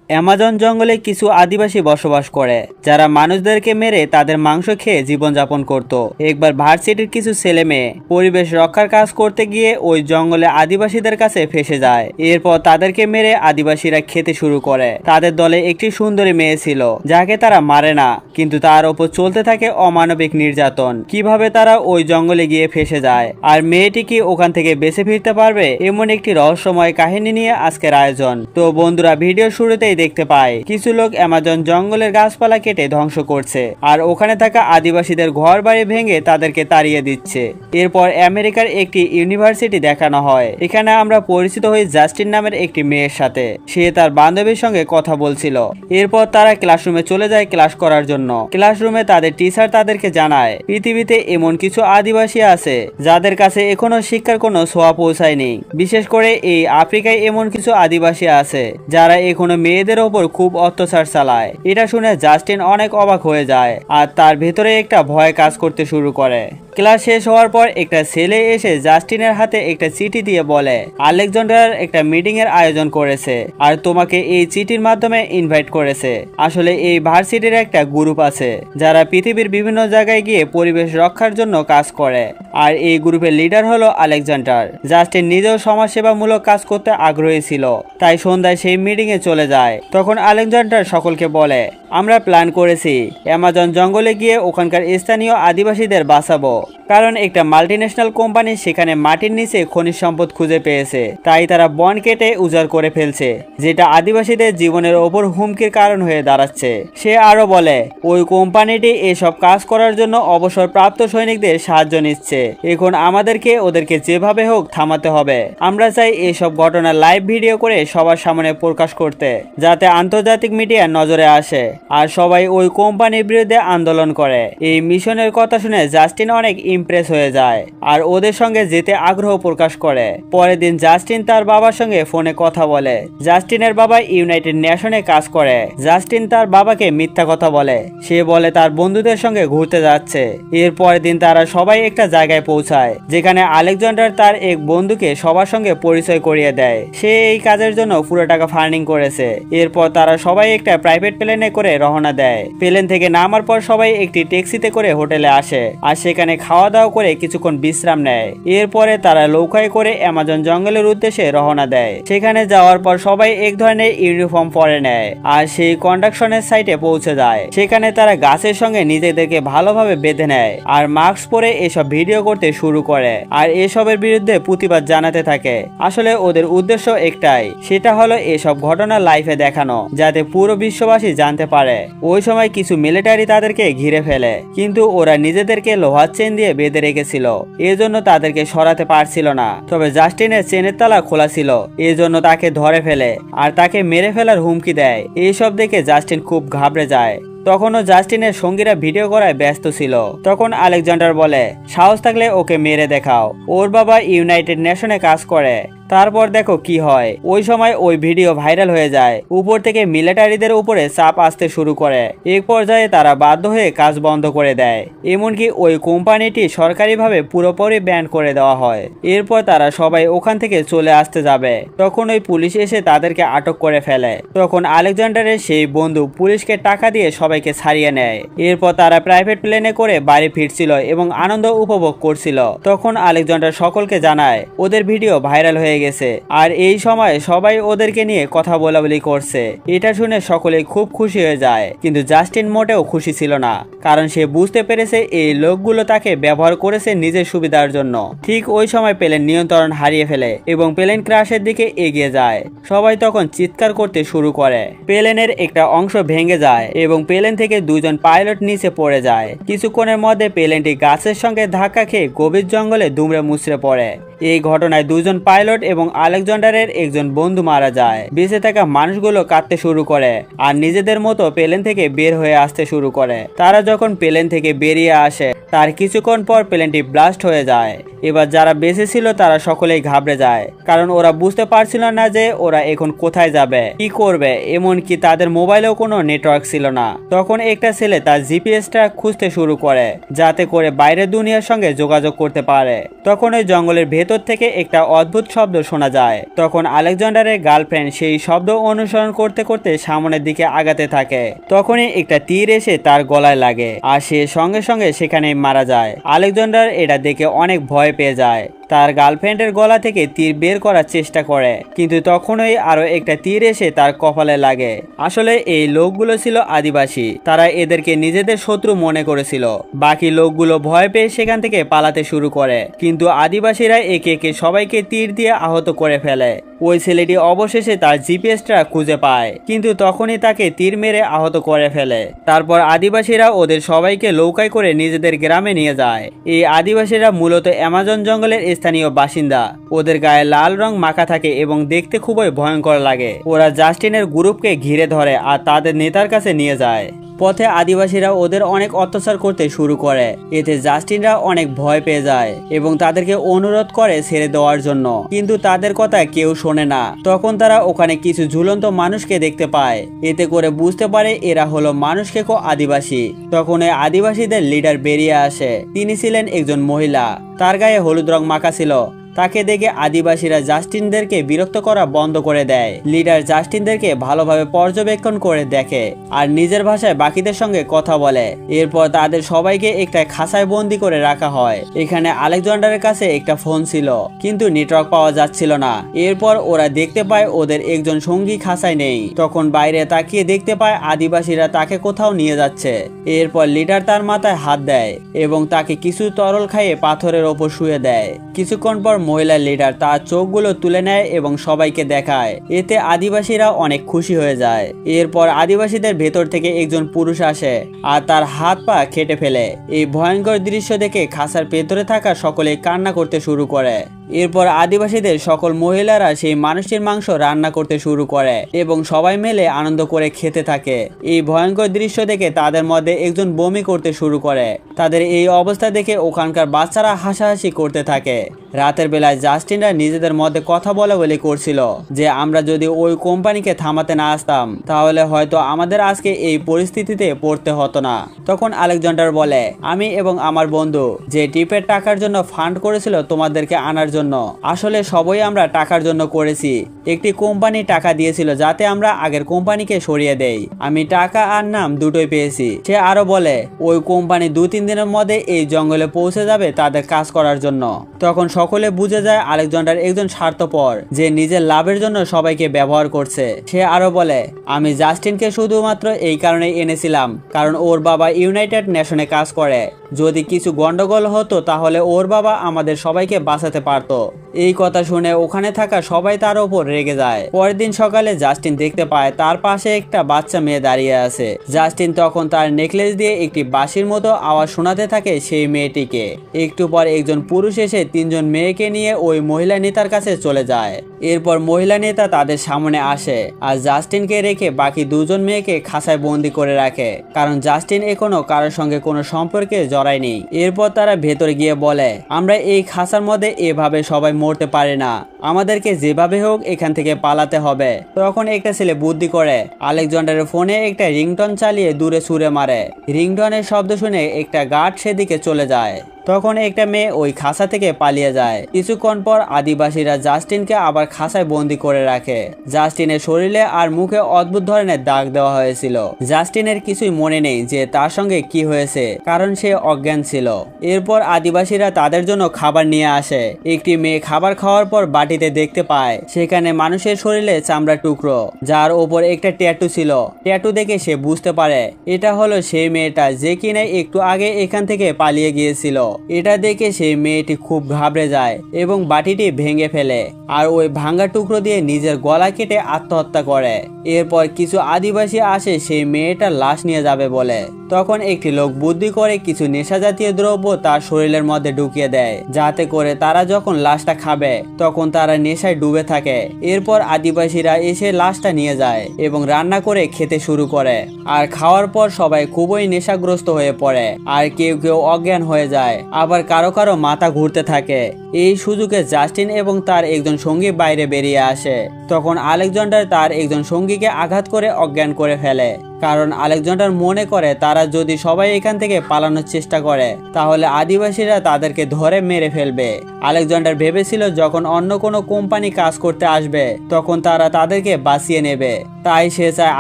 Amazon জঙ্গলে কিছু আদিবাসী বসবাস করে যারা মানুষদেরকে মেরে তাদের মাংস খেয়ে জীবনযাপন করত। একবার ভার্সিটির কিছু ছেলে মেয়ে পরিবেশ রক্ষার কাজ করতে গিয়ে ওই জঙ্গলে আদিবাসীদের কাছে ফেসে যায়। এরপর তাদেরকে মেরে আদিবাসীরা খেতে শুরু করে। তাদের দলে একটি সুন্দরী মেয়ে ছিল যাকে তারা মারে না, কিন্তু তার ওপর চলতে থাকে অমানবিক নির্যাতন। কিভাবে তারা ওই জঙ্গলে গিয়ে ফেসে যায় আর মেয়েটি কি ওখান থেকে বেঁচে ফিরতে পারবে, এমন একটি রহস্যময় কাহিনী নিয়ে আজকের আয়োজন। তো বন্ধুরা, ভিডিও শুরুতেই দেখতে পায় কিছু লোক অ্যামাজন জঙ্গলের গাছপালা কেটে ধ্বংস করছে আর ওখানে থাকা আদিবাসীদের ঘর বাড়ি ভেঙে তাদেরকে তাড়িয়ে দিচ্ছে। এরপর আমেরিকার একটি ইউনিভার্সিটি দেখানো হয়। এখানে আমরা পরিচিত হই জাস্টিন নামের একটি মেয়ের সাথে। সে তার বান্ধবীর সঙ্গে কথা বলছিল। এরপর তারা ক্লাসরুমে চলে যায় ক্লাস করার জন্য। ক্লাসরুমে তাদের টিচার তাদেরকে জানায় পৃথিবীতে এমন কিছু আদিবাসী আছে যাদের কাছে এখনো শিক্ষার কোনো ছোঁয়া পৌঁছায়নি। বিশেষ করে এই আফ্রিকায় এমন কিছু আদিবাসী আছে যারা এখনো মেয়েদের ওপর খুব অত্যাচার চালায়। এটা শুনে জাস্টিন অনেক অবাক হয়ে যায় আর তার ভেতরে একটা ভয় কাজ করতে শুরু করে। ক্লাস শেষ হওয়ার পর একটা ছেলে এসে জাস্টিনের হাতে একটা চিঠি দিয়ে বলে আলেকজান্ডার একটা মিটিং এর আয়োজন করেছে আর তোমাকে এই চিঠির মাধ্যমে ইনভাইট করেছে। আসলে এই ভার্সিটির একটা গ্রুপ আছে যারা পৃথিবীর বিভিন্ন জায়গায় গিয়ে পরিবেশ রক্ষার জন্য কাজ করে, আর এই গ্রুপের লিডার হলো আলেকজান্ডার। জাস্টিন নিজেও সমাজসেবামূলক কাজ করতে আগ্রহী ছিল, তাই সন্ধ্যায় সেই মিটিং এ চলে যায়। তখন আলেকজান্ডার সকলকে বলে আমরা প্ল্যান করেছি অ্যামাজন জঙ্গলে গিয়ে ওখানকার স্থানীয় আদিবাসীদের বাঁচাবো, কারণ একটা মাল্টিন্যাশনাল কোম্পানি সেখানে মাটির নিচে খনিজ সম্পদ খুঁজে পেয়েছে। তাই তারা বন কেটে উজাড় করে ফেলছে, যেটা আদিবাসীদের জীবনের ওপর হুমকির কারণ হয়ে দাঁড়াচ্ছে। সে আরো বলে ওই কোম্পানিটি এসব কাজ করার জন্য অবসরপ্রাপ্ত সৈনিকদের সাহায্য নিচ্ছে। এখন আমাদেরকে ওদেরকে যেভাবে হোক থামাতে হবে। আমরা চাই এসব ঘটনা লাইভ ভিডিও করে সবার সামনে প্রকাশ করতে, যাতে আন্তর্জাতিক মিডিয়া নজরে আসে আর সবাই ওই কোম্পানির বিরুদ্ধে আন্দোলন করে। এই মিশনের কথা শুনে জাস্টিন অনেক ইমপ্রেস হয়ে যায় আর ওদের সঙ্গে যেতে আগ্রহ প্রকাশ করে। পরের দিন জাস্টিন তার বাবার সঙ্গে ফোনে কথা বলে। জাস্টিনের বাবা ইউনাইটেড নেশনে কাজ করে। জাস্টিন তার বাবাকে মিথ্যা কথা বলে। সে বলে তার বন্ধুদের সঙ্গে ঘুরতে যাচ্ছে। এর পরের দিন তারা সবাই একটা জায়গায় পৌঁছায় যেখানে আলেকজান্ডার তার এক বন্ধুকে সবার সঙ্গে পরিচয় করিয়ে দেয়। সে এই কাজের জন্য পুরো টাকা ফান্ডিং করেছে। এরপর তারা সবাই একটা প্রাইভেট প্লেনে করে রওনা দেয়। প্লেন থেকে নামার পর সবাই একটি ট্যাক্সিতে করে হোটেলে আসে আর সেখানে খাওয়া দাওয়া করে কিছুক্ষণ বিশ্রাম নেয়। এরপরে তারা নৌকায় করে অ্যামাজন জঙ্গলের উদ্দেশ্যে রওনা দেয়। সেখানে যাওয়ার পর সবাই এক ধরনের ইউনিফর্ম পরে নেয় আর সেই কন্ডাকশনের সাইটে পৌঁছে যায়। সেখানে তারা গাছের সঙ্গে নিজেদেরকে ভালোভাবে বেঁধে নেয় আর মাস্ক পরে এসব ভিডিও করতে শুরু করে আর এসবের বিরুদ্ধে প্রতিবাদ জানাতে থাকে। আসলে ওদের উদ্দেশ্য একটাই, সেটা হলো এসব ঘটনা লাইভে দেখানো, যাতে পুরো বিশ্ববাসী জানতে পারে। ওই সময় কিছু মিলিটারি তাদেরকে ঘিরে ফেলে, কিন্তু ওরা নিজেদেরকে লোহার চেন দিয়ে বেঁধে রেখেছিল, এজন্য তাদেরকে সরাতে পারছিল না। তবে জাস্টিনের চেনের তালা খোলা ছিল, এজন্য তাকে ধরে ফেলে আর তাকে মেরে ফেলার হুমকি দেয়। এইসব দেখে জাস্টিন খুব ঘাবড়ে যায়। তখনও জাস্টিনের সঙ্গীরা ভিডিও করায় ব্যস্ত ছিল। তখন আলেকজান্ডার বলে সাহস থাকলে ওকে মেরে দেখাও, ওর বাবা ইউনাইটেড নেশনে কাজ করে, তারপর দেখো কি হয়। ওই সময় ওই ভিডিও ভাইরাল হয়ে যায়। উপর থেকে মিলিটারিদের উপরে চাপ আসতে শুরু করে। এক পর্যায়ে তারা বাধ্য হয়ে কাজ বন্ধ করে দেয়, এমনকি ওই কোম্পানিটি সরকারিভাবে পুরোপুরি ব্যান করে দেওয়া হয়। এরপর তারা সবাই ওখান থেকে চলে আসতে যাবে, তখন ওই পুলিশ এসে তাদেরকে আটক করে ফেলে। তখন আলেকজান্ডারের সেই বন্ধু পুলিশকে টাকা দিয়ে সবাইকে ছাড়িয়ে নেয়। এরপর তারা প্রাইভেট প্লেনে করে বাড়ি ফিরছিল এবং আনন্দ উপভোগ করছিল। তখন আলেকজান্ডার সকলকে জানায় ওদের ভিডিও ভাইরাল হয়ে গেছে আর এই সময় সবাই ওদেরকে নিয়ে কথা বলাবলি করছে। এটা শুনে সকলেই খুব খুশি হয়ে যায়, কিন্তু জাস্টিন মোটেও খুশি ছিল না, কারণ সে বুঝতে পেরেছে এই লোকগুলো তাকে ব্যবহার করেছে নিজের সুবিধার জন্য। ঠিক ওই সময় প্লেন নিয়ন্ত্রণ হারিয়ে ফেলে এবং প্লেন ক্র্যাশের দিকে এগিয়ে যায়। সবাই তখন চিৎকার করতে শুরু করে। প্লেনের একটা অংশ ভেঙে যায় এবং প্লেন থেকে দুজন পাইলট নিচে পড়ে যায়। কিছুক্ষণের মধ্যে প্লেনটি গাছের সঙ্গে ধাক্কা খেয়ে গভীর জঙ্গলে দুমড়ে মুচড়ে পড়ে। এই ঘটনায় দুজন পাইলট এবং আলেকজান্ডারের একজন বন্ধু মারা যায়। বেঁচে থাকা মানুষগুলো কাঁদতে শুরু করে আর নিজেদের মতো প্লেন থেকে বের হয়ে আসতে শুরু করে। তারা যখন প্লেন থেকে বেরিয়ে আসে তার কিছুক্ষণ পর প্লেনটি ব্লাস্ট হয়ে যায়। এবার যারা বেঁচে ছিল তারা সকলেই ঘাবড়ে যায়, কারণ ওরা বুঝতে পারছিল না যে ওরা এখন কোথায় যাবে, কি করবে। এমনকি তাদের মোবাইলেও কোনো নেটওয়ার্ক ছিল না। তখন একটা ছেলে তার জিপিএসটা খুঁজতে শুরু করে, যাতে করে বাইরের দুনিয়ার সঙ্গে যোগাযোগ করতে পারে। তখন ওই জঙ্গলের ভেতর থেকে একটা অদ্ভুত শব্দ শোনা যায়। তখন আলেকজান্ডারের গার্লফ্রেন্ড সেই শব্দ অনুসরণ করতে করতে সামনের দিকে আগাতে থাকে। তখনই একটা তীর এসে তার গলায় লাগে আর সে সঙ্গে সঙ্গে সেখানেই মারা যায়। আলেকজান্ডার এটা দেখে অনেক ভয় পেয়ে যায়। তার গার্লফ্রেন্ডের গলা থেকে তীর বের করার চেষ্টা করে, কিন্তু তখনই আরো একটা তীর এসে তার কপালে লাগে। আসলে এই লোকগুলো ছিল আদিবাসী। তারা এদেরকে নিজেদের শত্রু মনে করেছিল। বাকি লোকগুলো ভয় পেয়ে সেখান থেকে পালাতে শুরু করে, কিন্তু আদিবাসীরা একে একে সবাইকে তীর দিয়ে আহত করে ফেলে। ওই ছেলেটি অবশেষে তার জিপিএসটা খুঁজে পায়, কিন্তু তখনই তাকে তীর মেরে আহত করে ফেলে। তারপর আদিবাসীরা ওদের সবাইকে নৌকায় করে নিজেদের গ্রামে নিয়ে যায়। এই আদিবাসীরা মূলত অ্যামাজন জঙ্গলের স্থানীয় বাসিন্দা। ওদের গায়ে লাল রং মাখা থাকে এবং দেখতে খুবই ভয়ঙ্কর লাগে। ওরা জাস্টিনের গ্রুপকে ঘিরে ধরে আর তাদের নেতার কাছে নিয়ে যায়। পথে আদিবাসীরা ওদের অনেক অত্যাচার করতে শুরু করে। এতে জাস্টিনরা অনেক ভয় পেয়ে যায় এবং তাদেরকে অনুরোধ করে ছেড়ে দেওয়ার জন্য, কিন্তু তাদের কথা কেউ শোনে না। তখন তারা ওখানে কিছু ঝুলন্ত মানুষকে দেখতে পায়। এতে করে বুঝতে পারে এরা হলো মানুষ খেকো আদিবাসী। তখন এই আদিবাসীদের লিডার বেরিয়ে আসে। তিনি ছিলেন একজন মহিলা। তার গায়ে হলুদ রং মাখা ছিল। তাকে দেখে আদিবাসীরা জাস্টিনদেরকে বিরক্ত করা বন্ধ করে দেয়। লিডার জাস্টিনদেরকে ভালোভাবে পর্যবেক্ষণ করে দেখে আর নিজের ভাষায় বাকিদের সঙ্গে কথা বলে। এরপর তাদের সবাইকে একটা খাঁচায় বন্দি করে রাখা হয়। এখানে আলেকজান্ডারের কাছে একটা ফোন ছিল, কিন্তু নেটওয়ার্ক পাওয়া যাচ্ছিল না। এরপর ওরা দেখতে পায় ওদের একজন সঙ্গী খাঁচায় নেই। তখন বাইরে তাকিয়ে দেখতে পায় আদিবাসীরা তাকে কোথাও নিয়ে যাচ্ছে। এরপর লিডার তার মাথায় হাত দেয় এবং তাকে কিছু তরল খাইয়ে পাথরের ওপর শুয়ে দেয়। কিছুক্ষণ পর মহিলা লিডার তার চোখগুলো তুলে নেয় এবং সবাইকে দেখায়। এতে আদিবাসীরা অনেক খুশি হয়ে যায়। এরপর আদিবাসীদের ভেতর থেকে একজন পুরুষ আসে আর তার হাত পা কেটে ফেলে। এই ভয়ঙ্কর দৃশ্য দেখে খাঁচার ভেতরে থাকা সকলে কান্না করতে শুরু করে। এরপর আদিবাসীদের সকল মহিলারা সেই মানুষটির মাংস রান্না করতে শুরু করে এবং সবাই মিলে আনন্দ করে খেতে থাকে। এই ভয়ঙ্কর দৃশ্য দেখে তাদের মধ্যে একজন বমি করতে শুরু করে। তাদের এই অবস্থা দেখে ওখানকার বাচ্চারা হাসাহাসি করতে থাকে। রাতের বেলায় জাস্টিনরা নিজেদের মধ্যে কথা বলা বলি করছিল যে আমরা যদি ওই কোম্পানিকে থামাতে না আসতাম তাহলে হয়তো আমাদের আজকে এই পরিস্থিতিতে পড়তে হতো না। তখন আলেকজান্ডার বলে, আমি এবং আমার বন্ধু যে ট্রিপের টাকার জন্য ফান্ড করেছিল তোমাদেরকে আনার জন্য, আসলে সবই আমরা টাকার জন্য করেছি। একটি কোম্পানি টাকা দিয়েছিল যাতে আমরা আগের কোম্পানিকে সরিয়ে দেই। আমি টাকা আর নাম দুটোই পেয়েছি। সে আরো বলে ওই কোম্পানি 2-3 দিনের মধ্যে এই জঙ্গলে পৌঁছে যাবে তাদের কাজ করার জন্য। তখন সকলে বুঝে যায় আলেকজান্ডার একজন স্বার্থপর যে নিজের লাভের জন্য সবাইকে ব্যবহার করছে। সে আরো বলে, আমি জাস্টিনকে শুধুমাত্র এই কারণে এনেছিলাম কারণ ওর বাবা ইউনাইটেড নেশনে কাজ করে। যদি কিছু গন্ডগোল হতো তাহলে ওর বাবা আমাদের সবাইকে বাঁচাতে পারতো। এই কথা শুনে ওখানে থাকা সবাই তার উপর রেগে যায়। পরের দিন সকালে জাস্টিন দেখতে পায় তার পাশে একটা বাচ্চা মেয়ে দাঁড়িয়ে আছে। জাস্টিন তখন তার নেকলেস দিয়ে একটি বাঁশির মতো আওয়াজ শোনাতে থাকে সেই মেয়েটিকে। একটু পর একজন পুরুষ এসে 3জন মেয়েকে নিয়ে ওই মহিলা নেতার কাছে চলে যায়। এরপর মহিলা নেতা তাদের সামনে আসে আর জাস্টিনকে রেখে বাকি 2জন মেয়েকে খাঁচায় বন্দি করে রাখে, কারণ জাস্টিন এখনো কারোর সঙ্গে কোনো সম্পর্কে জড়ায়নি। এরপর তারা ভেতরে গিয়ে বলে, আমরা এই খাঁচার মধ্যে এভাবে সবাই মরতে পারে না, আমাদেরকে যেভাবে হোক এখান থেকে পালাতে হবে। তখন একটা ছেলে বুদ্ধি করে আলেকজান্ডারের ফোনে একটা রিংটন চালিয়ে দূরে ছুঁড়ে মারে। রিংটনের শব্দ শুনে একটা গার্ড সেদিকে চলে যায়। তখন একটা মেয়ে ওই খাঁচা থেকে পালিয়ে যায়। কিছুক্ষণ পর আদিবাসীরা জাস্টিনকে আবার খাঁচায় বন্দি করে রাখে। জাস্টিনের শরীরে আর মুখে অদ্ভুত ধরনের দাগ দেওয়া হয়েছিল। জাস্টিনের কিছুই মনে নেই যে তার সঙ্গে কি হয়েছে, কারণ সে অজ্ঞান ছিল। এরপর আদিবাসীরা তাদের জন্য খাবার নিয়ে আসে। একটি মেয়ে খাবার খাওয়ার পর বাটিতে দেখতে পায় সেখানে মানুষের শরীরে চামড়া টুকরো, যার ওপর একটা ট্যাটু ছিল। ট্যাটু দেখে সে বুঝতে পারে এটা হলো সেই মেয়েটা যে কিনা একটু আগে এখান থেকে পালিয়ে গিয়েছিল। এটা দেখে সেই মেয়েটি খুব ঘাবড়ে যায় এবং বাটিটি ভেঙে ফেলে আর ওই ভাঙা টুকরো দিয়ে নিজের গলা কেটে আত্মহত্যা করে। এরপর কিছু আদিবাসী আসে সেই মেয়েটার লাশ নিয়ে যাবে বলে। তখন একটি লোক বুদ্ধি করে কিছু নেশা জাতীয় দ্রব্য তার শরীরের মধ্যে ঢুকিয়ে দেয়, যাতে করে তারা যখন লাশটা খাবে তখন তারা নেশায় ডুবে থাকে। এরপর আদিবাসীরা এসে লাশটা নিয়ে যায় এবং রান্না করে খেতে শুরু করে। আর খাওয়ার পর সবাই খুবই নেশাগ্রস্ত হয়ে পড়ে আর কেউ কেউ অজ্ঞান হয়ে যায়, আবার কারো কারো মাথা ঘুরতে থাকে। এই সুযোগে জাস্টিন এবং তার একজন সঙ্গী বাইরে বেরিয়ে আসে। তখন আলেকজান্ডার তার একজন সঙ্গীকে আঘাত করে অজ্ঞান করে ফেলে। কারণ আলেকজান্ডার মনে করে তারা যদি সবাই এখান থেকে পালানোর চেষ্টা করে তাহলে আদিবাসীরা তাদেরকে ধরে মেরে ফেলবে। আলেকজান্ডার ভেবেছিল যখন অন্য কোনো কোম্পানি কাজ করতে আসবে তখন তারা তাদেরকে বাঁচিয়ে নেবে, তাই সে চায়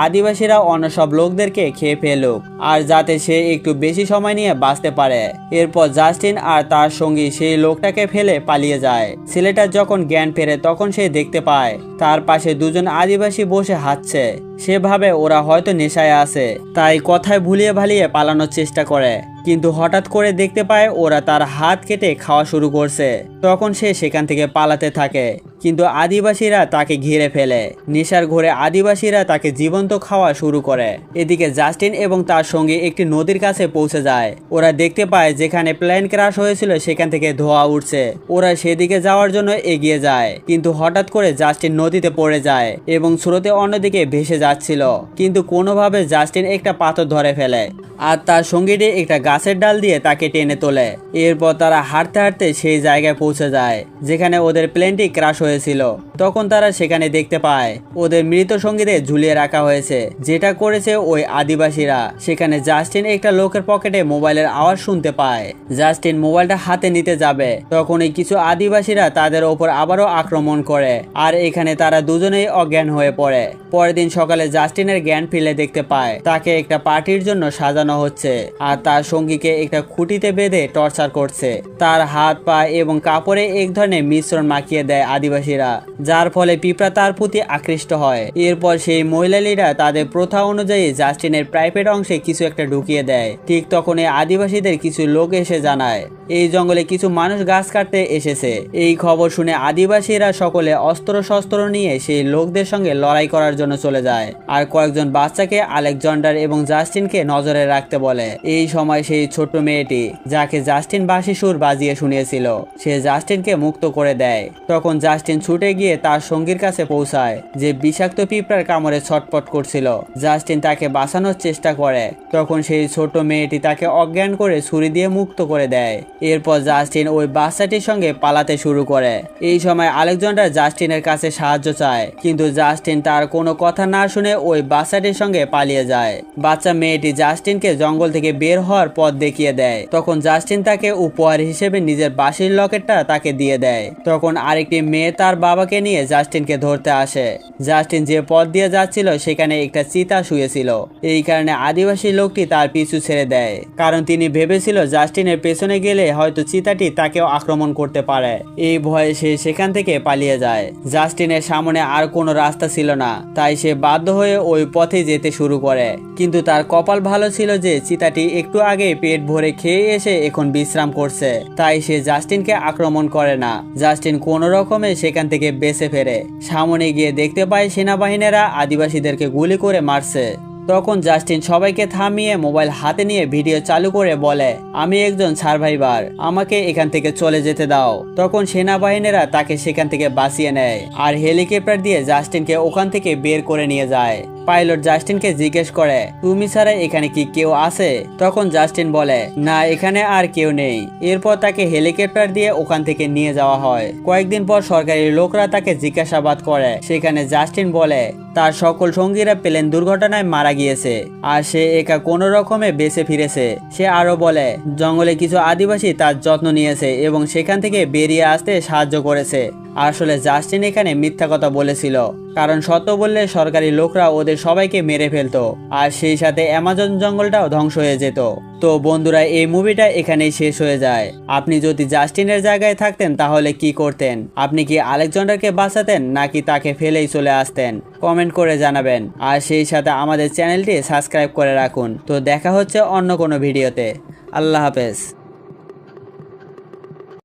আদিবাসীরা অন্য সব লোকদেরকে খেয়ে ফেলুক আর যাতে সে একটু বেশি সময় নিয়ে বাঁচতে পারে। এরপর জাস্টিন আর তার সঙ্গী সেই লোকটাকে ফেলে পালিয়ে যায়। ছেলেটা যখন জ্ঞান ফেরে তখন সে দেখতে পায় তার পাশে দুজন আদিবাসী বসে হাঁটছে। সে ভাবে ওরা হয়তো নেশায় আছে, তাই কথায় ভুলিয়ে ভালিয়ে পালানোর চেষ্টা করে, কিন্তু হঠাৎ করে দেখতে পায় ওরা তার হাত কেটে খাওয়া শুরু করছে। তখন সে সেখান থেকে পালাতে থাকে, কিন্তু আদিবাসীরা তাকে ঘিরে ফেলে। নেশার ঘোরে আদিবাসীরা তাকে জীবন্ত খাওয়া শুরু করে। এদিকে জাস্টিন এবং তার সঙ্গে একটি নদীর কাছে পৌঁছে যায়। ওরা দেখতে পায় যেখানে প্লেন ক্র্যাশ হয়েছিল সেখান থেকে ধোঁয়া উঠছে। ওরা সেদিকে যাওয়ার জন্য এগিয়ে যায়, কিন্তু হঠাৎ করে জাস্টিন নদীতে পড়ে যায় এবং স্রোতে অন্যদিকে ভেসে যাচ্ছিল, কিন্তু কোনোভাবে জাস্টিন একটা পাথর ধরে ফেলে আর তার সঙ্গীটি একটা গাছের ডাল দিয়ে তাকে টেনে তোলে। এরপর তারা হাঁটতে হাঁটতে সেই জায়গায় পৌঁছে যায় যেখানে ওদের প্লেনটি ক্র্যাশ হয়েছিল। তখন তারা সেখানে দেখতে পায় ওদের মৃত সঙ্গীদের ঝুলিয়ে রাখা হয়েছে, যেটা করেছে ওই আদিবাসীরা। সেখানে জাস্টিন একটা লোকের পকেটে মোবাইলের আওয়াজ শুনতে পায়। জাস্টিন মোবাইলটা হাতে নিতে যাবে, তখনই কিছু আদিবাসীরা তাদের ওপর আবারও আক্রমণ করে আর এখানে তারা দুজনেই অজ্ঞান হয়ে পড়ে। পরের দিন সকালে জাস্টিনের জ্ঞান ফিরে দেখতে পায় তাকে একটা পার্টির জন্য সাজানো হচ্ছে আর তার সঙ্গীকে একটা খুঁটিতে বেঁধে টর্চার করছে। তার হাত পা এবং কাপড়ে এক ধরনের মিশ্রণ মাখিয়ে দেয় আদিবাসীরা, যার ফলে পিঁপড়া তার প্রতি আকৃষ্ট হয়। এরপর সেই মহিলালীরা তাদের প্রথা অনুযায়ী জাস্টিনের প্রাইভেট অংশে কিছু একটা ঢুকিয়ে দেয়। ঠিক তখন এই আদিবাসীদের কিছু লোক এসে জানায় এই জঙ্গলে কিছু মানুষ গাছ কাটতে এসেছে। এই খবর শুনে আদিবাসীরা সকলে অস্ত্র শস্ত্র নিয়ে সেই লোকদের সঙ্গে লড়াই করার জন্য চলে যায় আর কয়েকজন বাচ্চাকে আলেকজান্ডার এবং জাস্টিনকে নজরে রাখতে বলে। এই সময় সেই ছোট্ট মেয়েটি যাকে জাস্টিন বাঁশি সুর বাজিয়ে শুনিয়েছিল সে জাস্টিনকে মুক্ত করে দেয়। তখন জাস্টিন ছুটে গিয়ে তার সঙ্গীর কাছে পৌঁছায় যে বিষাক্ত পিঁপড়ার কামড়ে ছটপট করছিল। জাস্টিন তাকে বাঁচানোর চেষ্টা করে, তখন সেই ছোট মেয়েটি তাকে অজ্ঞান করে ছুরি দিয়ে মুক্ত করে দেয়। এরপর জাস্টিন ওই বাচ্চাটির সঙ্গে পালাতে শুরু করে। এই সময় আলেকজান্ডার জাস্টিনের কাছে সাহায্য চায়, কিন্তু জাস্টিন তার কোনো কথা না শুনে ওই বাচ্চাটির সঙ্গে পালিয়ে যায়। বাচ্চা মেয়েটি জাস্টিনকে জঙ্গল থেকে বের হওয়ার পথ দেখিয়ে দেয়। তখন জাস্টিন তাকে উপহার হিসেবে নিজের বাঁশির লকেটটা তাকে দিয়ে দেয়। তখন আরেকটি মেয়ে তার বাবাকে নিয়ে জাস্টিনকে ধরতে আসে। জাস্টিন যে পথ দিয়ে যাচ্ছিল সেখানে একটা চিতা শুয়েছিল। এই কারণে আদিবাসী লোকটি তার পিছু ছেড়ে দেয়, কারণ তিনি ভেবেছিল জাস্টিনের পেছনে গেলে হয়তো চিতাটি তাকেও আক্রমণ করতে পারে। এই ভয়ে সে সেখান থেকে পালিয়ে যায়। জাস্টিনের সামনে আর কোনো রাস্তা ছিল না, তাই সে বাধ্য হয়ে ওই পথে যেতে শুরু করে। কিন্তু তার কপাল ভালো ছিল যে চিতাটি একটু আগে পেট ভরে খেয়ে এসে এখন বিশ্রাম করছে, তাই সে জাস্টিনকে আক্রমণ করে না। জাস্টিন কোনো রকমে সেখান থেকে বেঁচে ফেরে। সামনে গিয়ে দেখতে পায় সেনাবাহিনীরা আদিবাসীদেরকে গুলি করে মারছে। তখন জাস্টিন সবাইকে থামিয়ে মোবাইল হাতে নিয়ে ভিডিও চালু করে বলে, আমি একজন সার্ভাইভার, আমাকে এখান থেকে চলে যেতে দাও। তখন সেনাবাহিনীরা তাকে সেখান থেকে বাঁচিয়ে নেয় আর হেলিকপ্টার দিয়ে জাস্টিনকে ওখান থেকে বের করে নিয়ে যায়। পাইলট জাস্টিনকে জিজ্ঞেস করে, তুমি ছাড়া এখানে কি কেউ আছে? তখন জাস্টিন বলে, না, এখানে আর কেউ নেই। এরপর তাকে হেলিকপ্টার দিয়ে ওখান থেকে নিয়ে যাওয়া হয়। কয়েকদিন পর সরকারি লোকরা তাকে জিজ্ঞাসাবাদ করে। সেখানে জাস্টিন বলে তার সকল সঙ্গীরা প্লেন দুর্ঘটনায় মারা গিয়েছে আর সে একা কোনো রকমে বেঁচে ফিরেছে। সে আরো বলে জঙ্গলে কিছু আদিবাসী তার যত্ন নিয়েছে এবং সেখান থেকে বেরিয়ে আসতে সাহায্য করেছে। আসলে জাস্টিন এখানে মিথ্যা কথা বলেছিল, কারণ সত্য বললে সরকারি লোকরা ওদের সবাইকে মেরে ফেলতো আর সেই সাথে অ্যামাজন জঙ্গলটাও ধ্বংস হয়ে যেত। তো বন্ধুরা, এই মুভিটা এখানেই শেষ হয়ে যায়। আপনি যদি জাস্টিনের জায়গায় থাকতেন তাহলে কি করতেন? আপনি কি আলেকজান্ডারকে বাঁচাতেন নাকি তাকে ফেলেই চলে আসতেন? কমেন্ট করে জানাবেন আর সেই সাথে আমাদের চ্যানেলটি সাবস্ক্রাইব করে রাখুন। তো দেখা হচ্ছে অন্য কোনো ভিডিওতে। আল্লাহ হাফেজ।